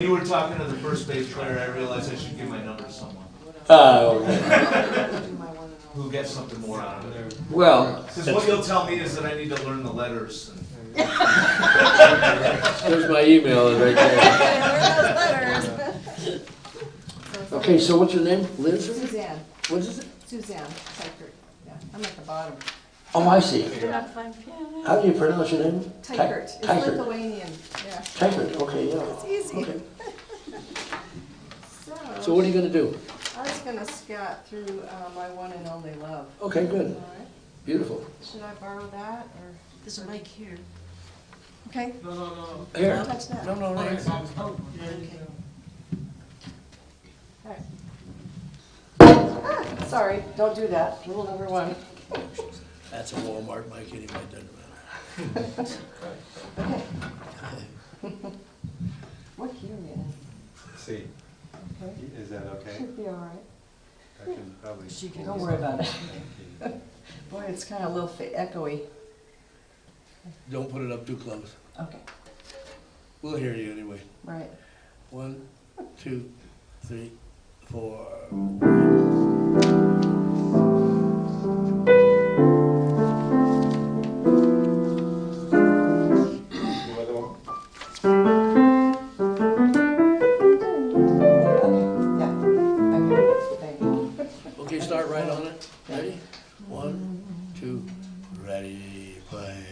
You were talking to the first base player, I realized I should give my number to someone who gets something more out of it. Well, Because what you'll tell me is that I need to learn the letters. And there's my email right there. Okay, so what's your name? Liz? Suzanne. What is it? Suzanne Taichert. Yeah, I'm at the bottom. Oh, I see. You're not playing piano. How do you pronounce your name? Taichert. It's Taichert. Lithuanian. Yeah. Taichert, okay, yeah. It's easy. Okay. So what are you going to do? I was going to scout through my one and only love. Okay, good. All right. Beautiful. Should I borrow that or there's a mic here? Okay. No. Here. Don't touch that. No, right. Oh, okay. All right. Ah, sorry, don't do that. Rule number one. That's a Walmart mic anyway, doesn't matter. Okay. What key are you in? C. Okay. Is that okay? Should be all right. I can probably. Don't worry about it. Boy, it's kind of a little echoey. Don't put it up too close. Okay, We'll hear you anyway. right. 1, 2, 3, 4. Okay, start right on it. Ready? 1, 2, ready, play.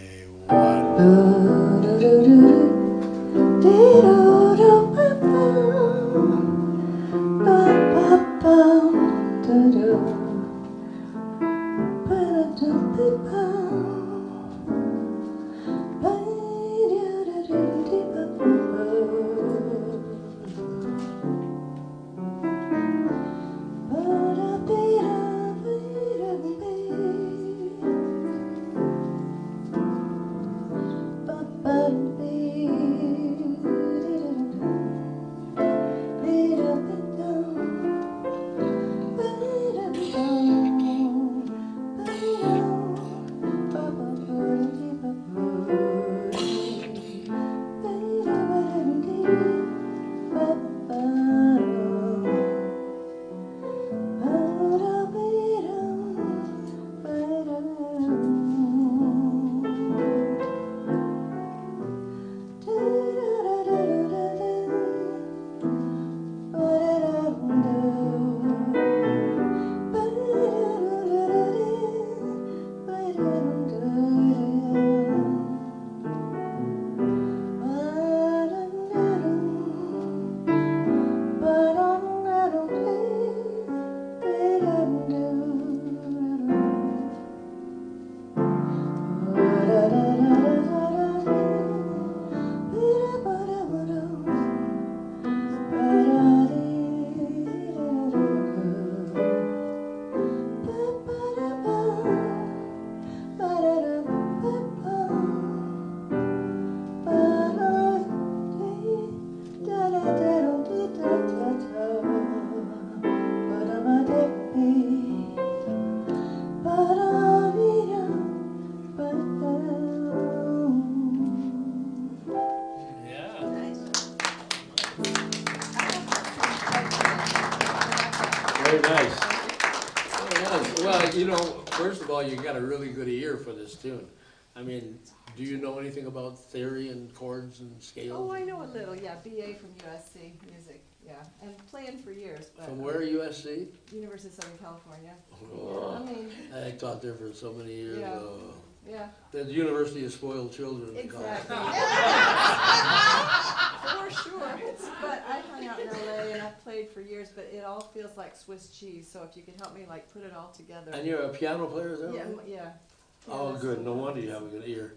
'Cause first of all, you got a really good ear for this tune. I mean, do you know anything about theory and chords and scales? Oh, I know a little, yeah, BA from USC Music, yeah, and playing for years, but. From where, USC? University of Southern California. Oh, I mean, I taught there for so many years. Yeah. yeah, The University of Spoiled Children. they call it. exactly. For sure, but I hung out in LA and I've played for years, but it all feels like Swiss cheese, so if you could help me like put it all together. And you're a piano player, is that Yeah, right? yeah. Oh, Yeah, good. No wonder you have a good ear.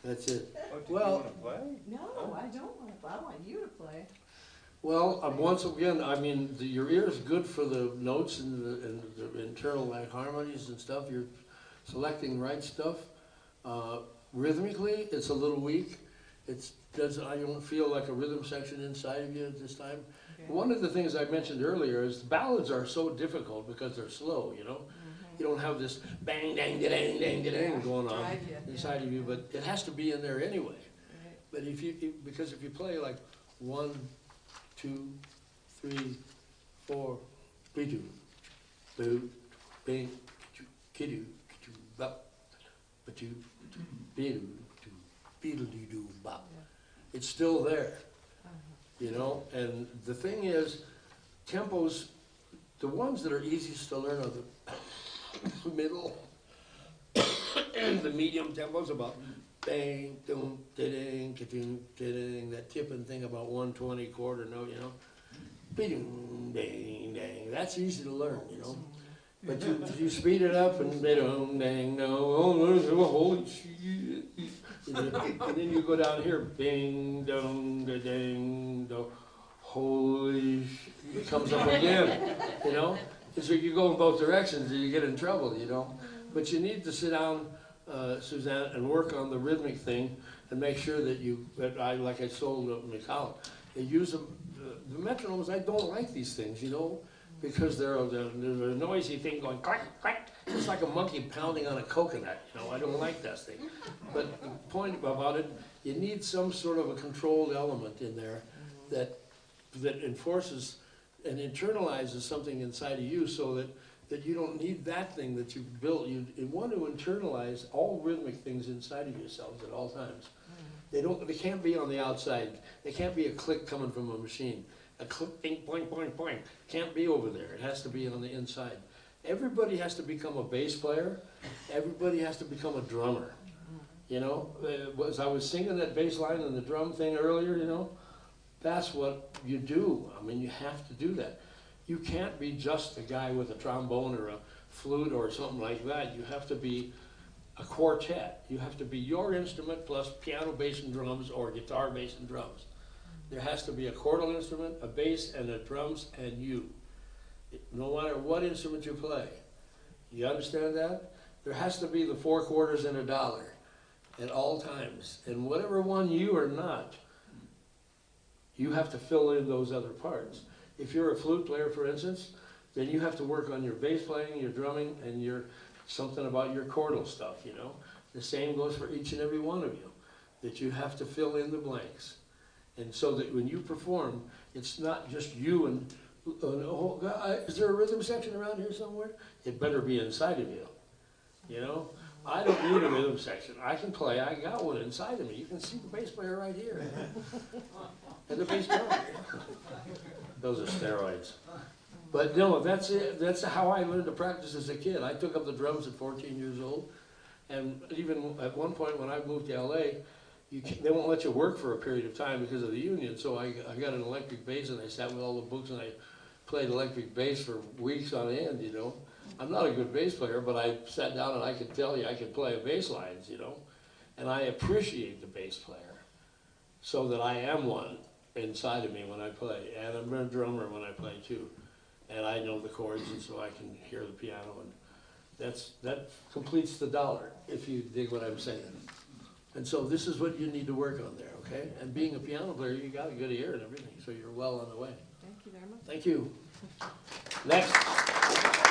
That's it. Oh, do Well- you want to play? No, I don't want to, I want you to play. Well, once again, I mean, your ear is good for the notes and the internal like harmonies and stuff. You're selecting right stuff. Rhythmically, it's a little weak. I don't feel like a rhythm section inside of you at this time. Okay. One of the things I mentioned earlier is ballads are so difficult because they're slow, you know? Mm-hmm. You don't have this bang, dang, dang, dang, dang going on inside of you, but it has to be in there anyway. Right. But because if you play like 1, 2, 3, 4, be-do, boo, bing, kidoo, bop, ba-doo, be-doo, beedle-dee-doo, bop. It's still there, you know, and the thing is, tempos, the ones that are easiest to learn are the middle and the medium tempos, about bang, doom, da-ding, ka-doom, da-ding, that tipping thing about 1/20 quarter note, you know. Be-doom, dang, dang, that's easy to learn, you know. But you speed it up and be-doom, dang, no, holy shit. And then you go down here, bing, dong, da-ding, do, holy shit, it comes up again, you know. And so you go in both directions and you get in trouble, you know. But you need to sit down, Suzanne, and work on the rhythmic thing and make sure that like I told McCollum, they use them, the metronomes, I don't like these things, you know, because there's a noisy thing going clack, clack. It's like a monkey pounding on a coconut, you know, I don't like that thing. But the point about it, you need some sort of a controlled element in there that enforces and internalizes something inside of you so that you don't need that thing that you've built. You want to internalize all rhythmic things inside of yourselves at all times. They can't be on the outside. They can't be a click coming from a machine. A click, ding, boing, boing, boing. Can't be over there. It has to be on the inside. Everybody has to become a bass player. Everybody has to become a drummer. You know, as I was singing that bass line and the drum thing earlier, you know, that's what you do. I mean, you have to do that. You can't be just a guy with a trombone or a flute or something like that. You have to be a quartet. You have to be your instrument plus piano, bass, and drums, or guitar, bass, and drums. There has to be a chordal instrument, a bass, and a drums, and you. No matter what instrument you play. You understand that? There has to be the 4 quarters and $1 at all times. And whatever one you are not, you have to fill in those other parts. If you're a flute player, for instance, then you have to work on your bass playing, your drumming, and something about your chordal stuff, you know. The same goes for each and every one of you, that you have to fill in the blanks. And so that when you perform, it's not just you and, oh God, is there a rhythm section around here somewhere? It better be inside of you, you know. I don't need a rhythm section. I can play, I got one inside of me. You can see the bass player right here. And the bass drummer. Those are steroids. But no, that's it. That's how I learned to practice as a kid. I took up the drums at 14 years old. And even at one point when I moved to LA, they won't let you work for a period of time because of the union. So I got an electric bass and I sat with all the books and I played electric bass for weeks on end, you know. I'm not a good bass player, but I sat down and I could tell you I could play bass lines, you know. And I appreciate the bass player so that I am one inside of me when I play. And I'm a drummer when I play too. And I know the chords and so I can hear the piano. And that completes the dollar, if you dig what I'm saying. And so this is what you need to work on there, okay? And being a piano player, you got a good ear and everything, so you're well on the way. Thank you very much. Thank you. Next.